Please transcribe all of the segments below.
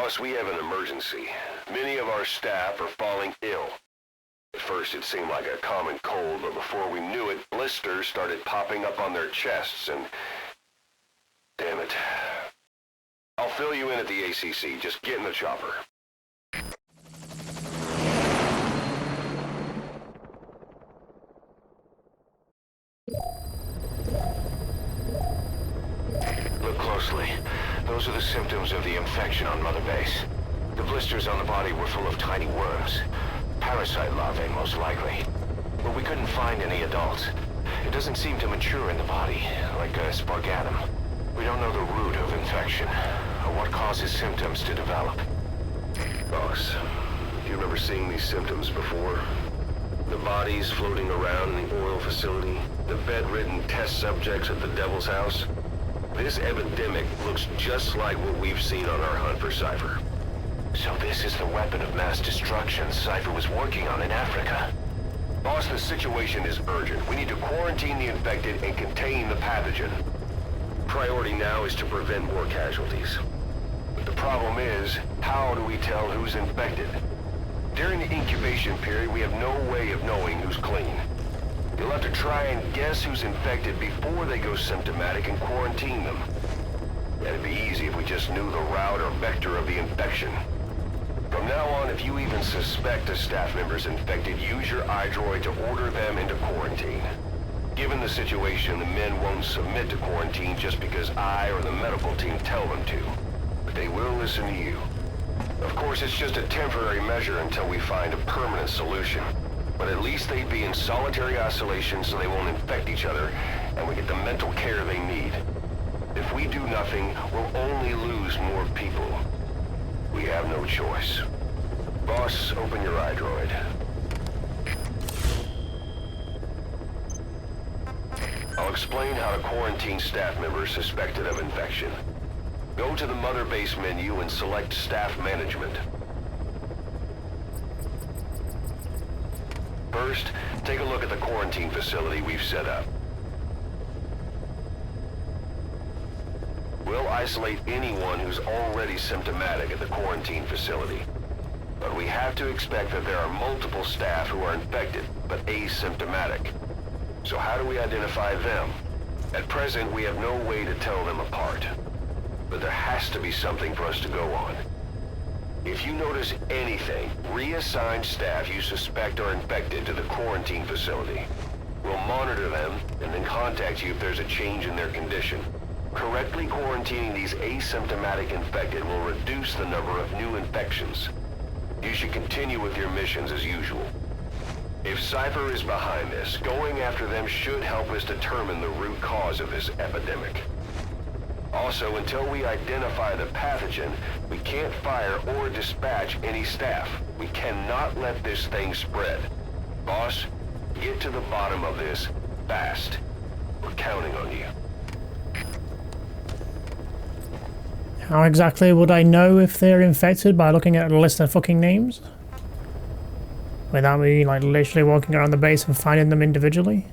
Boss, we have an emergency. Many of our staff are falling ill. At first it seemed like a common cold, but before we knew it, blisters started popping up on their chests and... Damn it. I'll fill you in at the ACC. Just get in the chopper. Look closely. Those are the symptoms of the infection on Mother Base. The blisters on the body were full of tiny worms. Parasite larvae, most likely. But we couldn't find any adults. It doesn't seem to mature in the body, like a spargatum. We don't know the root of infection, or what causes symptoms to develop. Boss, do you remember seeing these symptoms before? The bodies floating around in the oil facility, the bedridden test subjects at the Devil's House. This epidemic looks just like what we've seen on our hunt for Cypher. So this is the weapon of mass destruction Cypher was working on in Africa. Boss, the situation is urgent. We need to quarantine the infected and contain the pathogen. Priority now is to prevent more casualties. But the problem is, how do we tell who's infected? During the incubation period, we have no way of knowing who's clean. You'll have to try and guess who's infected before they go symptomatic and quarantine them. That'd be easy if we just knew the route or vector of the infection. From now on, if you even suspect a staff member's infected, use your iDroid to order them into quarantine. Given the situation, the men won't submit to quarantine just because I or the medical team tell them to. But they will listen to you. Of course, it's just a temporary measure until we find a permanent solution. But at least they'd be in solitary isolation so they won't infect each other, and we get the mental care they need. If we do nothing, we'll only lose more people. We have no choice. Boss, open your iDroid. I'll explain how to quarantine staff members suspected of infection. Go to the Mother Base menu and select Staff Management. First, take a look at the quarantine facility we've set up. We'll isolate anyone who's already symptomatic at the quarantine facility. But we have to expect that there are multiple staff who are infected, but asymptomatic. So how do we identify them? At present, we have no way to tell them apart. But there has to be something for us to go on. If you notice anything, reassign staff you suspect are infected to the quarantine facility. We'll monitor them and then contact you if there's a change in their condition. Correctly quarantining these asymptomatic infected will reduce the number of new infections. You should continue with your missions as usual. If Cypher is behind this, going after them should help us determine the root cause of this epidemic. Also, until we identify the pathogen, we can't fire or dispatch any staff. We cannot let this thing spread. Boss, get to the bottom of this fast. We're counting on you. How exactly would I know if they're infected? By looking at a list of fucking names? Without me, like, literally walking around the base and finding them individually?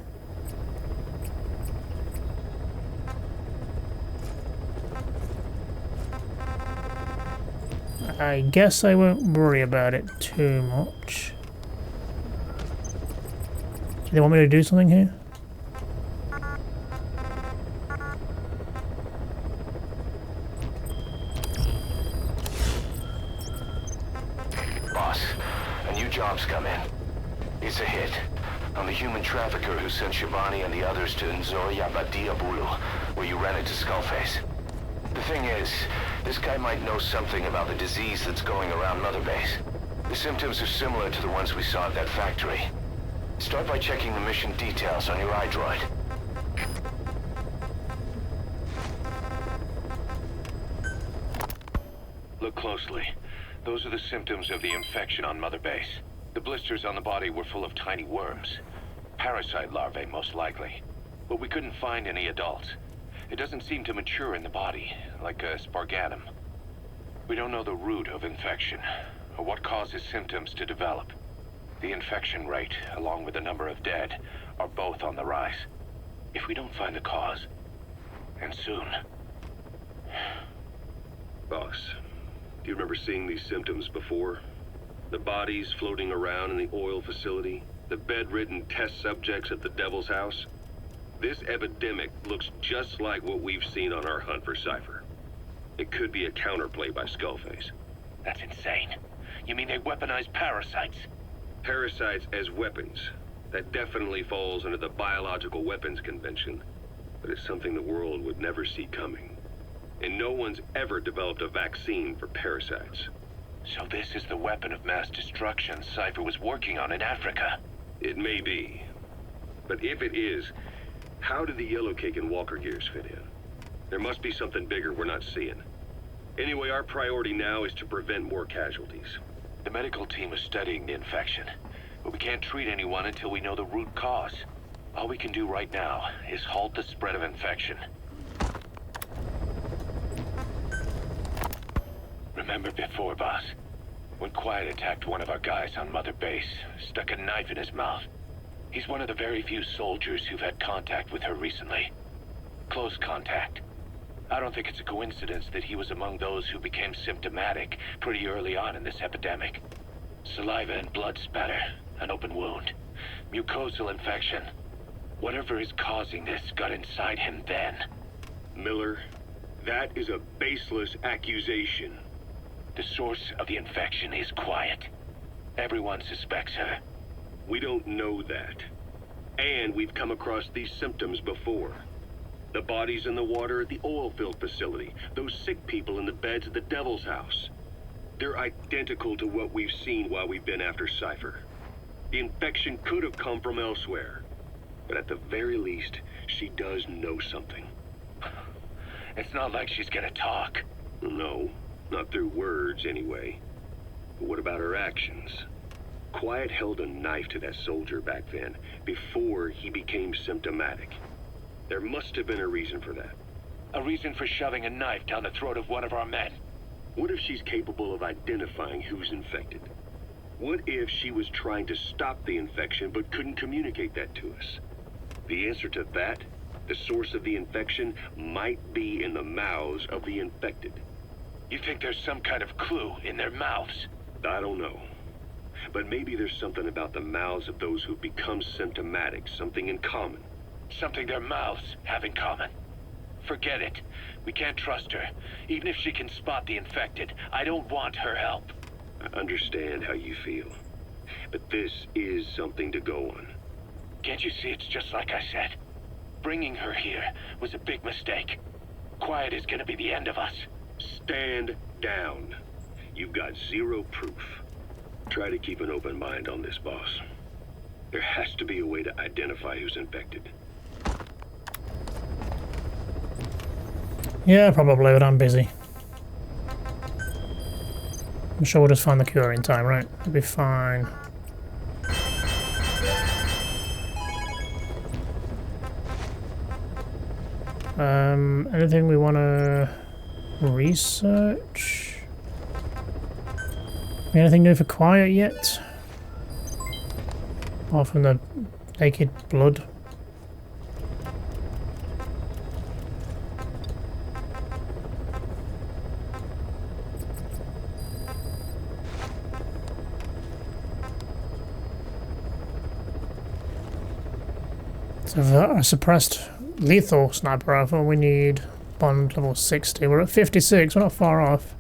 I guess I won't worry about it too much. Do they want me to do something here? Boss, a new job's come in. It's a hit. On the human trafficker who sent Shivani and the others to Nzoya Badia Bulu, where you ran into Skullface. The thing is, this guy might know something about the disease that's going around Mother Base. The symptoms are similar to the ones we saw at that factory. Start by checking the mission details on your iDroid. Look closely. Those are the symptoms of the infection on Mother Base. The blisters on the body were full of tiny worms. Parasite larvae, most likely. But we couldn't find any adults. It doesn't seem to mature in the body, like a spargatum. We don't know the root of infection, or what causes symptoms to develop. The infection rate, along with the number of dead, are both on the rise. If we don't find the cause, and soon... Boss, Do you remember seeing these symptoms before? The bodies floating around in the oil facility, the bedridden test subjects at the Devil's House? This epidemic looks just like what we've seen on our hunt for Cypher. It could be a counterplay by Skullface. That's insane. You mean they weaponize parasites? Parasites as weapons. That definitely falls under the Biological Weapons Convention. But it's something the world would never see coming. And no one's ever developed a vaccine for parasites. So this is the weapon of mass destruction Cypher was working on in Africa. It may be. But if it is, how do the Yellow Cake and Walker Gears fit in? There must be something bigger we're not seeing. Anyway, our priority now is to prevent more casualties. The medical team is studying the infection, but we can't treat anyone until we know the root cause. All we can do right now is halt the spread of infection. Remember before, boss? When Quiet attacked one of our guys on Mother Base, stuck a knife in his mouth. He's one of the very few soldiers who've had contact with her recently. Close contact. I don't think it's a coincidence that he was among those who became symptomatic pretty early on in this epidemic. Saliva and blood spatter, an open wound, mucosal infection. Whatever is causing this got inside him then. Miller, that is a baseless accusation. The source of the infection is Quiet. Everyone suspects her. We don't know that. And we've come across these symptoms before. The bodies in the water at the oil-filled facility. Those sick people in the beds at the Devil's House. They're identical to what we've seen while we've been after Cypher. The infection could have come from elsewhere. But at the very least, she does know something. It's not like she's gonna talk. No, not through words anyway. But what about her actions? Quiet held a knife to that soldier back then, before he became symptomatic. There must have been a reason for that. A reason for shoving a knife down the throat of one of our men. What if she's capable of identifying who's infected? What if she was trying to stop the infection but couldn't communicate that to us? The answer to that, the source of the infection, might be in the mouths of the infected. You think there's some kind of clue in their mouths? I don't know. But maybe there's something about the mouths of those who've become symptomatic, something in common. Something their mouths have in common. Forget it. We can't trust her. Even if she can spot the infected, I don't want her help. I understand how you feel. But this is something to go on. Can't you see it's just like I said? Bringing her here was a big mistake. Quiet is gonna be the end of us. Stand down. You've got zero proof. Try to keep an open mind on this, boss. There has to be a way to identify who's infected. Yeah, probably, but I'm busy. I'm sure we'll just find the cure in time, right? It'll be fine. Anything we want to research? Anything new for Quiet yet? Apart from the naked blood. So for a suppressed lethal sniper rifle, we need bond level 60. We're at 56, we're not far off.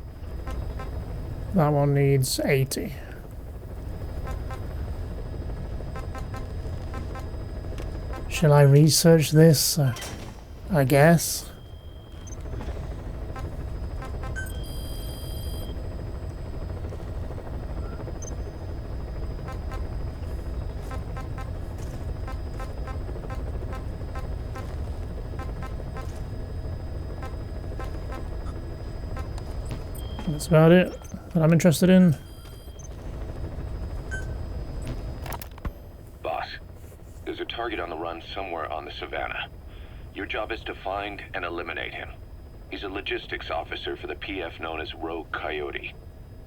That one needs 80. Shall I research this? I guess. That's about it that I'm interested in. Boss, there's a target on the run somewhere on the savanna. Your job is to find and eliminate him. He's a logistics officer for the PF known as Rogue Coyote.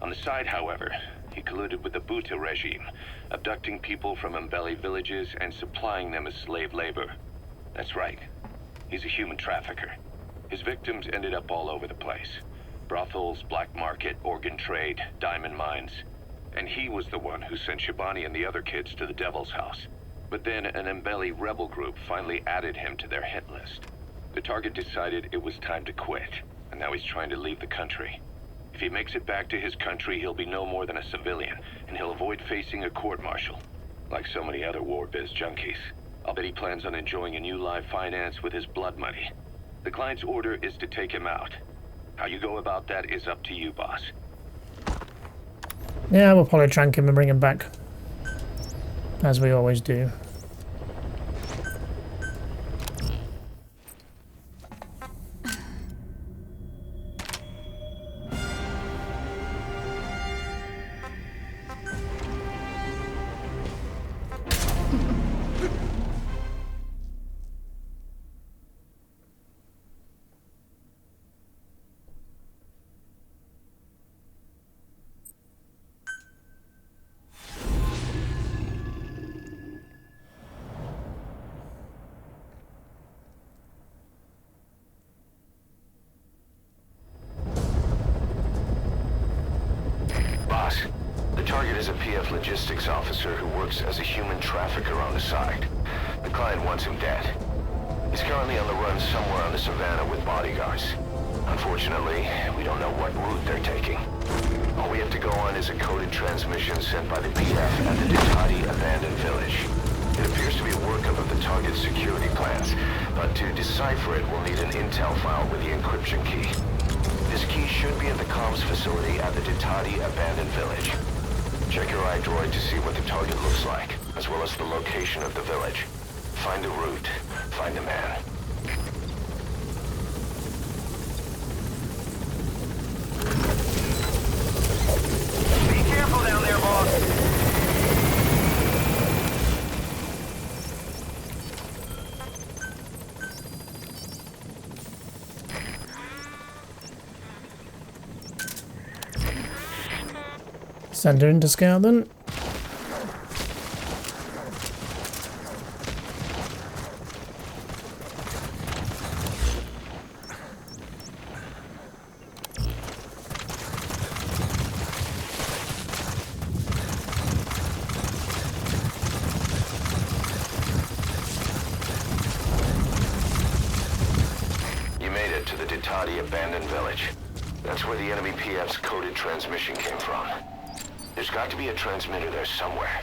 On the side, however, he colluded with the Buta regime, abducting people from Mbeli villages and supplying them as slave labor. That's right. He's a human trafficker. His victims ended up all over the place. Brothels, black market, organ trade, diamond mines. And he was the one who sent Shabani and the other kids to the Devil's House. But then an Mbeli rebel group finally added him to their hit list. The target decided it was time to quit, and now he's trying to leave the country. If he makes it back to his country, he'll be no more than a civilian, and he'll avoid facing a court-martial, like so many other war biz junkies. I'll bet he plans on enjoying a new live finance with his blood money. The client's order is to take him out. How you go about that is up to you, boss. Yeah, we'll probably trank him and bring him back. As we always do. The target is a PF logistics officer who works as a human trafficker on the side. The client wants him dead. He's currently on the run somewhere on the savanna with bodyguards. Unfortunately, we don't know what route they're taking. All we have to go on is a coded transmission sent by the PF at the Ditati abandoned village. It appears to be a workup of the target's security plans, but to decipher it, we'll need an intel file with the encryption key. This key should be at the comms facility at the Ditati abandoned village. Check your iDroid to see what the target looks like, as well as the location of the village. Find a route. Find a man. Be careful down there, boss. Send her in to scout then. You made it to the Ditati abandoned village. That's where the enemy PF's coded transmission came from. There's got to be a transmitter there somewhere.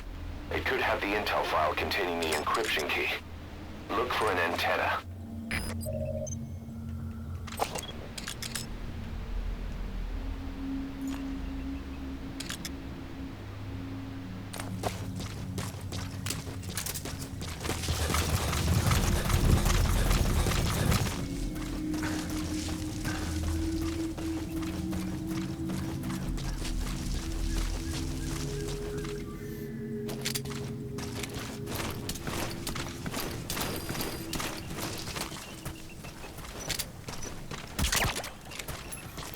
It could have the intel file containing the encryption key. Look for an antenna.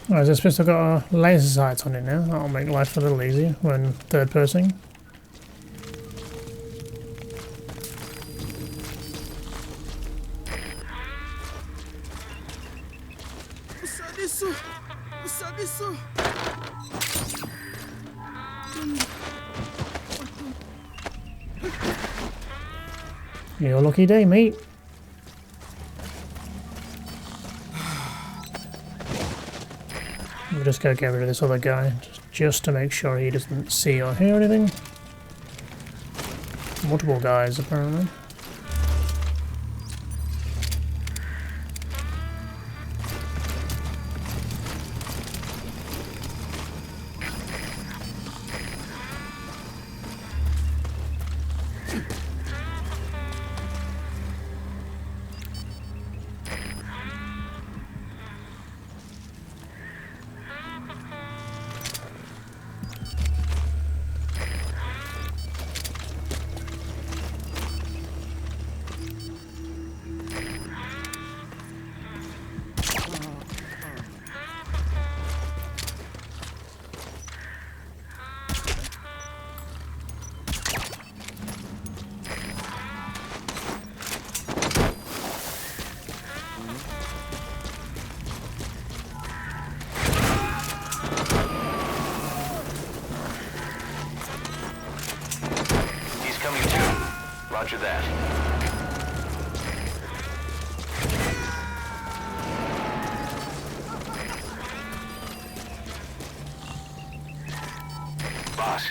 Oh, is this pistol got a laser sight on it now? That'll make life a little easier when third person. Your lucky day, mate. We'll just go get rid of this other guy, just to make sure he doesn't see or hear anything. Multiple guys, apparently. Roger that. Boss,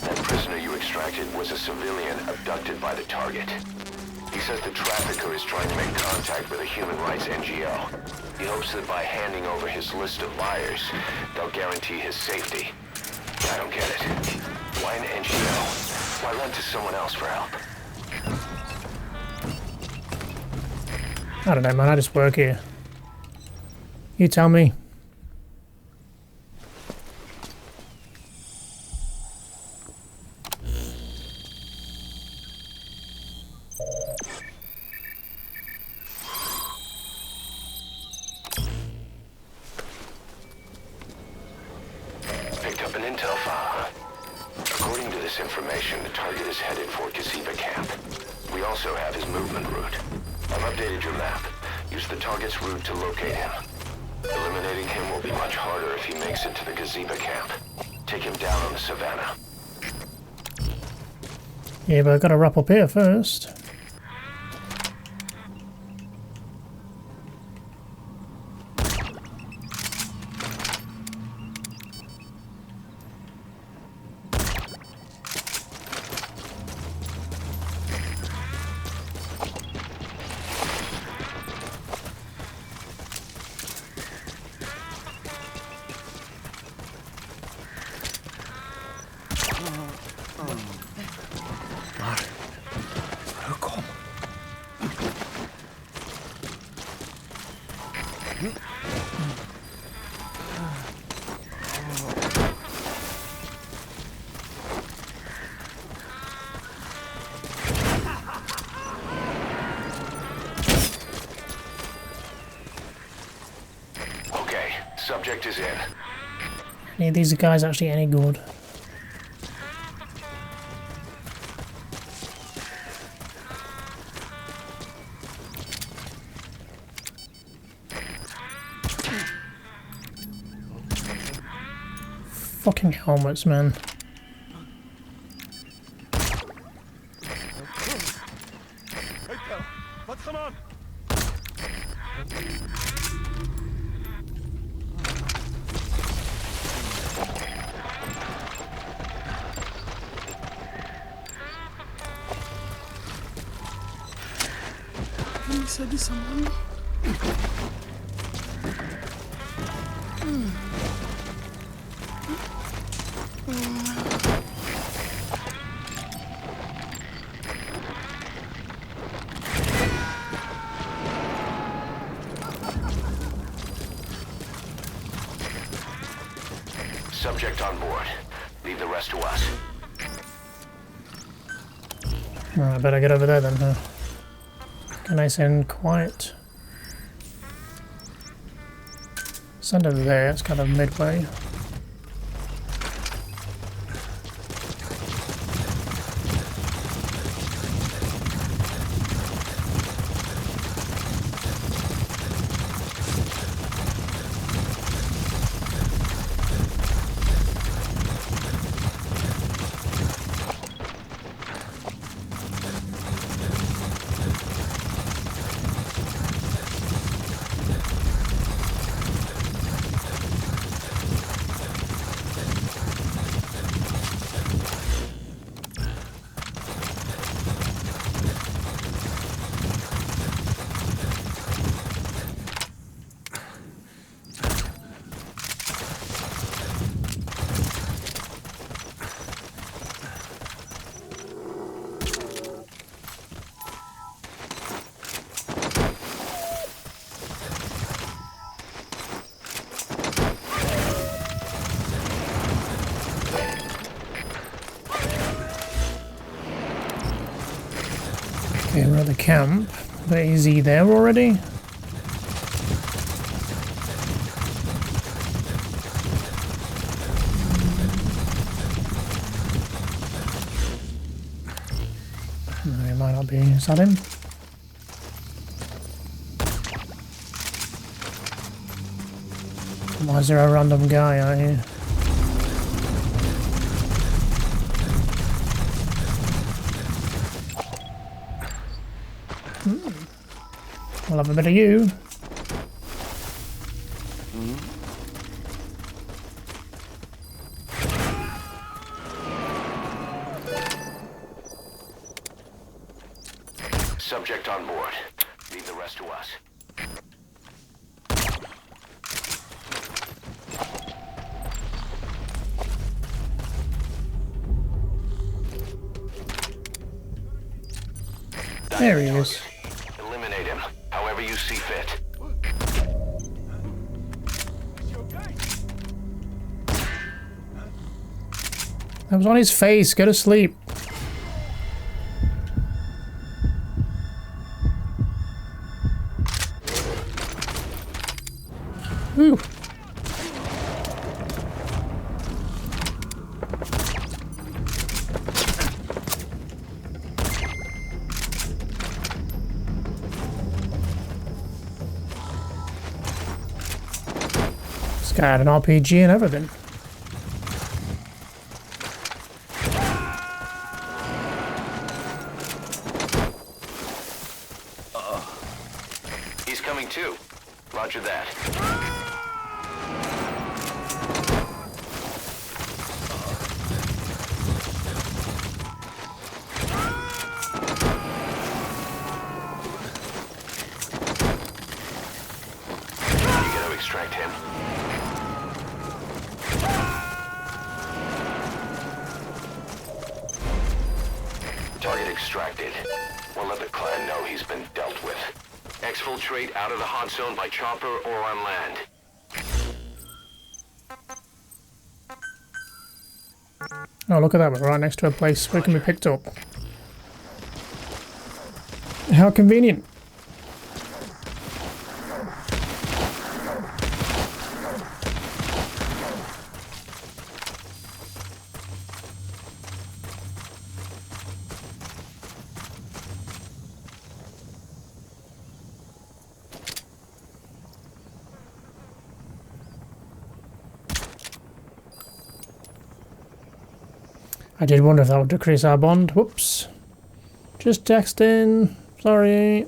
that prisoner you extracted was a civilian abducted by the target. He says the trafficker is trying to make contact with a human rights NGO. He hopes that by handing over his list of buyers, they'll guarantee his safety. I don't get it. Why an NGO? Why run to someone else for help? I don't know, man. I just work here. You tell me. Picked up an intel file. According to this information, the target is headed for Gaziba camp. We also have his movement route. I've updated your map. Use the target's route to locate him. Eliminating him will be much harder if he makes it to the Gaziba camp. Take him down on the savanna. Yeah, but I've got to wrap up here first. Subject is in. Any of these guys actually any good? Fucking helmets, man. Bisa di sana. Subject on board. Leave the rest to us. Alright, I better get over there then, huh? Nice and quiet. Send over there, it's kind of midway. Okay, we're at the camp, but is he there already? No, he might not be. Is that him? Why is there a random guy out here? We'll have a bit of you. Subject on board. Leave the rest to us. There he is. Eliminate him, however you see fit. That was on his face. Go to sleep. Ooh. This guy had an RPG and everything. He's coming too. Roger that. You gonna extract him? Target extracted. We'll let the clan know he's been dealt with. Exfiltrate out of the hot zone by chopper or on land. Oh, look at that. We're right next to a place where it can be picked up. How convenient. I did wonder if that would decrease our bond. Whoops. Just texting. Sorry.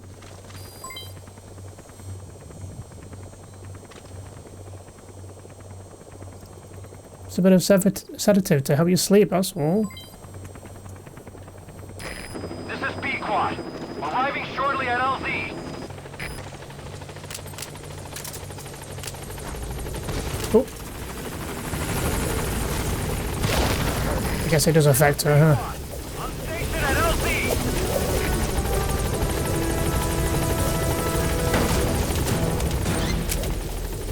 It's a bit of sedative to help you sleep, that's all. This is B-Quad. Arriving shortly at LZ. Oh. I guess it does affect her, huh? On station at LZ.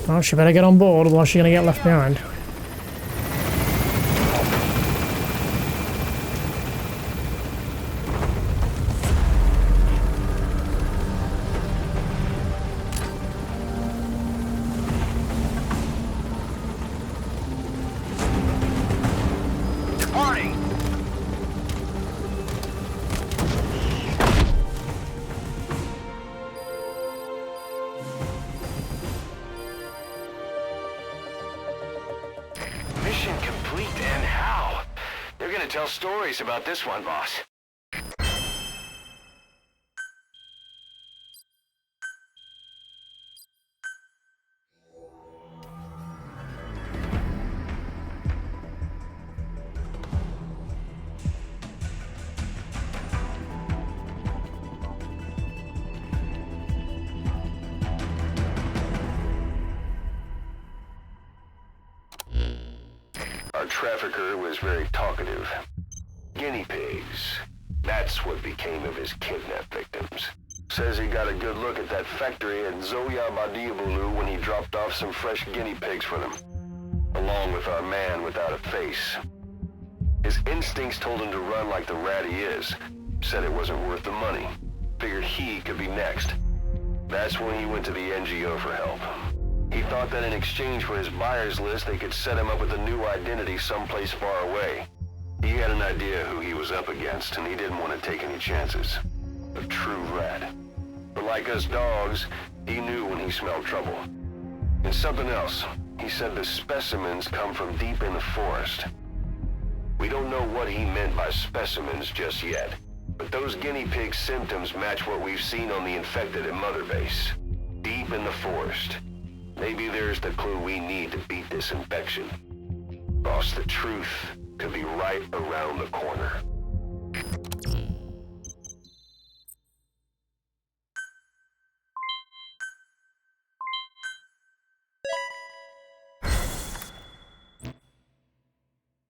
Well, she better get on board, otherwise she's gonna get left behind. Departing. Mission complete, and how? They're gonna tell stories about this one, boss. Our trafficker was very talkative. Guinea pigs. That's what became of his kidnapped victims. Says he got a good look at that factory at Zoya Badiabulu when he dropped off some fresh guinea pigs for them, along with our man without a face. His instincts told him to run like the rat he is. Said it wasn't worth the money. Figured he could be next. That's when he went to the NGO for help. He thought that in exchange for his buyer's list, they could set him up with a new identity someplace far away. He had an idea who he was up against, and he didn't want to take any chances. A true rat. But like us dogs, he knew when he smelled trouble. And something else. He said the specimens come from deep in the forest. We don't know what he meant by specimens just yet, But those guinea pig symptoms match what we've seen on the infected at Mother Base. Deep in the forest. Maybe there's the clue we need to beat this infection. Boss, the truth could be right around the corner.